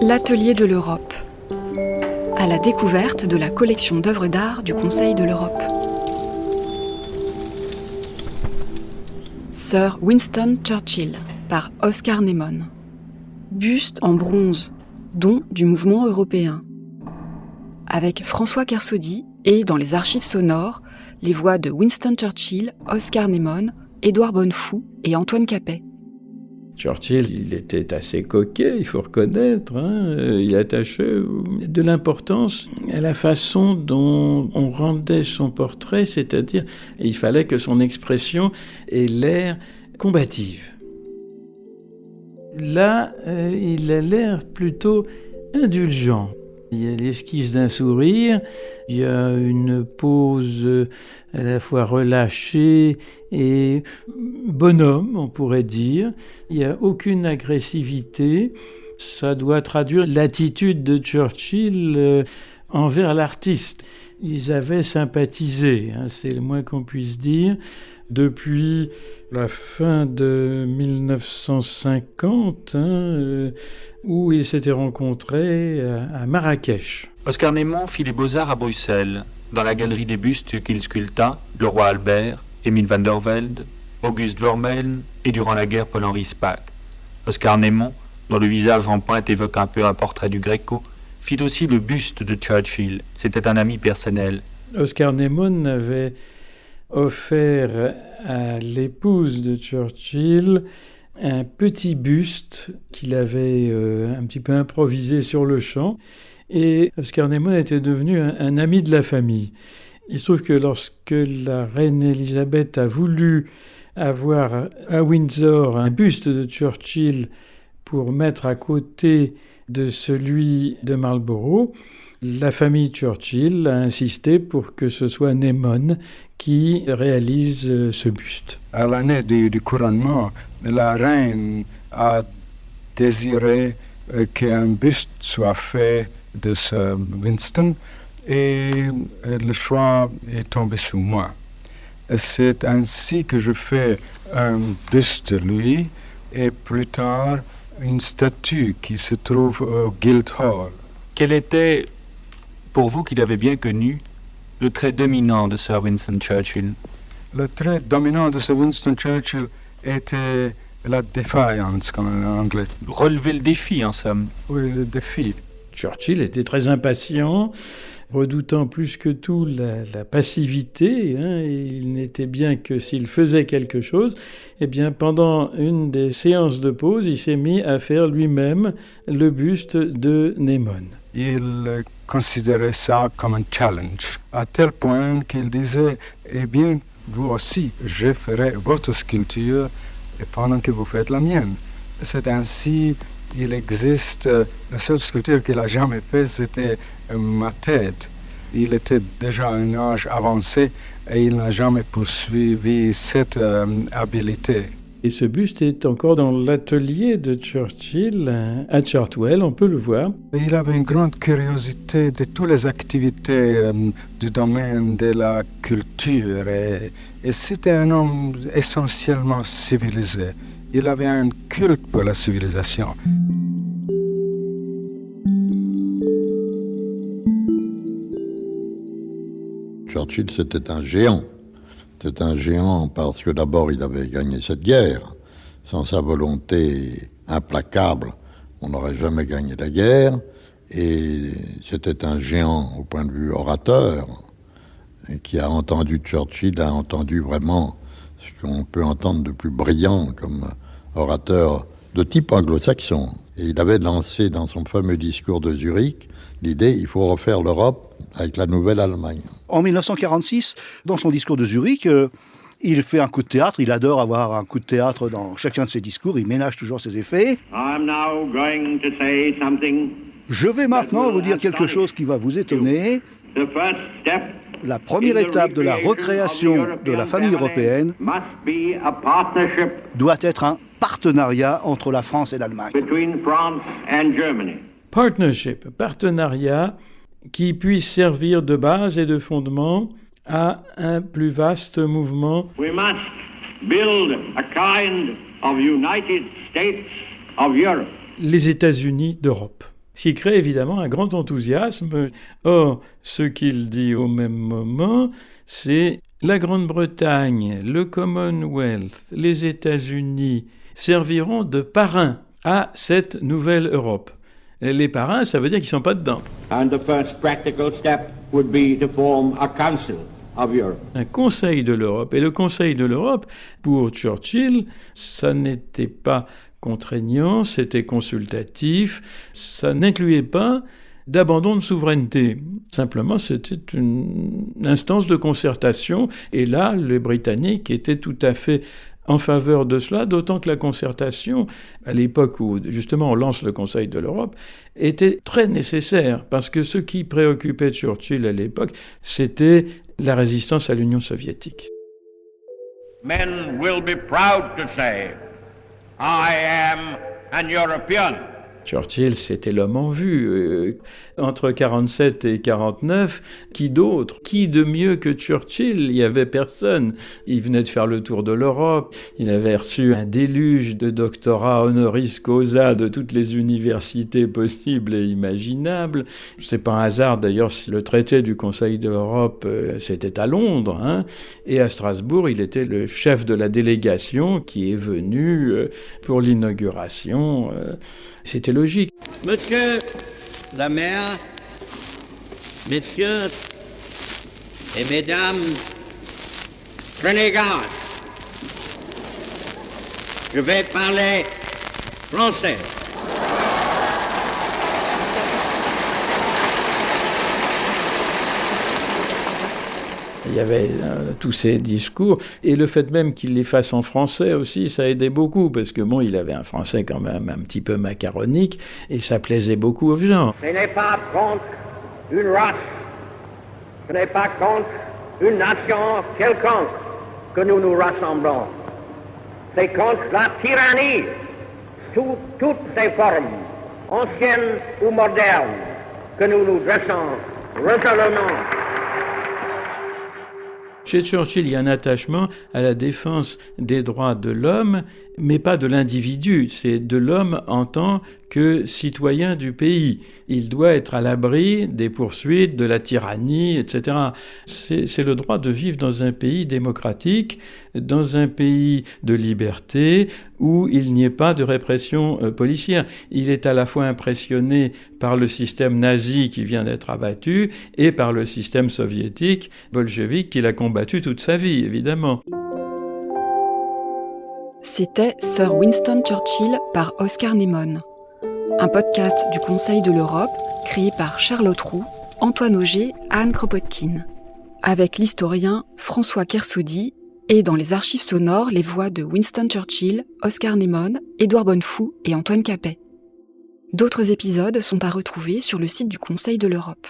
L'Atelier de l'Europe, à la découverte de la collection d'œuvres d'art du Conseil de l'Europe. Sir Winston Churchill, par Oscar Neymon. Buste en bronze, don du mouvement européen. Avec François Kersaudy et, dans les archives sonores, les voix de Winston Churchill, Oscar Neymon, Édouard Bonnefou et Antoine Capet. Churchill, il était assez coquet, il faut reconnaître. Il attachait de l'importance à la façon dont on rendait son portrait, c'est-à-dire il fallait que son expression ait l'air combative. Là, il a l'air plutôt indulgent. Il y a l'esquisse d'un sourire, il y a une pose à la fois relâchée et bonhomme, on pourrait dire. Il n'y a aucune agressivité. Ça doit traduire l'attitude de Churchill envers l'artiste. Ils avaient sympathisé, c'est le moins qu'on puisse dire, depuis la fin de 1950, où ils s'étaient rencontrés à Marrakech. Oscar Neymon fit les Beaux-Arts à Bruxelles, dans la galerie des bustes qu'il sculpta, le roi Albert, Émile van der Velde, Auguste Vermeulen et durant la guerre Paul-Henri Spaak. Oscar Neymon, dont le visage en pointe évoque un peu un portrait du Gréco, fit aussi le buste de Churchill. C'était un ami personnel. Oscar Neymon avait offert à l'épouse de Churchill un petit buste qu'il avait un petit peu improvisé sur le champ. Et Oscar Neymon était devenu un ami de la famille. Il se trouve que lorsque la reine Élisabeth a voulu avoir à Windsor un buste de Churchill pour mettre à côté de celui de Marlborough, la famille Churchill a insisté pour que ce soit Neymon qui réalise ce buste. À l'année du couronnement, la reine a désiré qu'un buste soit fait de Sir Winston et le choix est tombé sur moi. C'est ainsi que je fais un buste de lui et plus tard une statue qui se trouve au Guildhall. Quel était, pour vous qui l'avez bien connu, le trait dominant de Sir Winston Churchill? Le trait dominant de Sir Winston Churchill était la défiance, comme en anglais. Relever le défi, en somme. Oui, le défi. Churchill était très impatient, redoutant plus que tout la passivité. Il n'était bien que s'il faisait quelque chose, pendant une des séances de pause, il s'est mis à faire lui-même le buste de Neymon. Il considérait ça comme un challenge, à tel point qu'il disait « Eh bien, vous aussi, je ferai votre sculpture et pendant que vous faites la mienne ». C'est ainsi il existe, la seule sculpture qu'il a jamais faite, c'était ma tête. Il était déjà à un âge avancé et il n'a jamais poursuivi cette habileté. Et ce buste est encore dans l'atelier de Churchill à Chartwell, on peut le voir. Il avait une grande curiosité de toutes les activités du domaine de la culture et c'était un homme essentiellement civilisé. Il avait un culte pour la civilisation. Churchill, c'était un géant. C'était un géant parce que d'abord, il avait gagné cette guerre. Sans sa volonté implacable, on n'aurait jamais gagné la guerre. Et c'était un géant au point de vue orateur. Et qui a entendu Churchill, a entendu vraiment ce qu'on peut entendre de plus brillant comme orateur de type anglo-saxon. Et il avait lancé dans son fameux discours de Zurich l'idée il faut refaire l'Europe avec la nouvelle Allemagne. En 1946, dans son discours de Zurich, il fait un coup de théâtre. Il adore avoir un coup de théâtre dans chacun de ses discours. Il ménage toujours ses effets. Je vais maintenant vous dire quelque chose qui va vous étonner. La première étape de la recréation de la famille européenne doit être un partenariat entre la France et l'Allemagne. Partnership, partenariat qui puisse servir de base et de fondement à un plus vaste mouvement. We must build a kind of United States of Europe. Les États-Unis d'Europe. Ce qui crée évidemment un grand enthousiasme. Or, ce qu'il dit au même moment, c'est la Grande-Bretagne, le Commonwealth, les États-Unis serviront de parrains à cette nouvelle Europe. Et les parrains, ça veut dire qu'ils ne sont pas dedans. And the first practical step would be to form a council of Europe. Un Conseil de l'Europe. Et le Conseil de l'Europe, pour Churchill, ça n'était pas contraignant, c'était consultatif, ça n'incluait pas d'abandon de souveraineté. Simplement, c'était une instance de concertation. Et là, les Britanniques étaient tout à fait en faveur de cela, d'autant que la concertation, à l'époque où justement on lance le Conseil de l'Europe, était très nécessaire, parce que ce qui préoccupait Churchill à l'époque, c'était la résistance à l'Union soviétique. Men will be proud to say, I am an European. Churchill, c'était l'homme en vue. Entre 47 et 49, qui d'autre? Qui de mieux que Churchill? Il n'y avait personne. Il venait de faire le tour de l'Europe. Il avait reçu un déluge de doctorats honoris causa de toutes les universités possibles et imaginables. C'est pas un hasard, d'ailleurs, si le traité du Conseil de l'Europe, c'était à Londres, hein. Et à Strasbourg, il était le chef de la délégation qui est venu pour l'inauguration. C'était logique. Monsieur la maire, messieurs et mesdames, prenez garde. Je vais parler français. Il y avait tous ces discours, et le fait même qu'il les fasse en français aussi, ça aidait beaucoup, parce que bon, il avait un français quand même un petit peu macaronique, et ça plaisait beaucoup aux gens. Ce n'est pas contre une race, ce n'est pas contre une nation quelconque que nous nous rassemblons. C'est contre la tyrannie sous toutes ses formes, anciennes ou modernes, que nous nous dressons résolument. Chez Churchill, il y a un attachement à la défense des droits de l'homme, mais pas de l'individu. C'est de l'homme en tant que citoyen du pays. Il doit être à l'abri des poursuites, de la tyrannie, etc. C'est le droit de vivre dans un pays démocratique, dans un pays de liberté, où il n'y ait pas de répression policière. Il est à la fois impressionné par le système nazi qui vient d'être abattu et par le système soviétique, bolchevique, qu'il a combattu toute sa vie, évidemment. C'était Sir Winston Churchill par Oscar Nemon. Un podcast du Conseil de l'Europe créé par Charlotte Roux, Antoine Auger, Anne Kropotkin. Avec l'historien François Kersaudy et dans les archives sonores les voix de Winston Churchill, Oscar Nemon, Édouard Bonnefou et Antoine Capet. D'autres épisodes sont à retrouver sur le site du Conseil de l'Europe.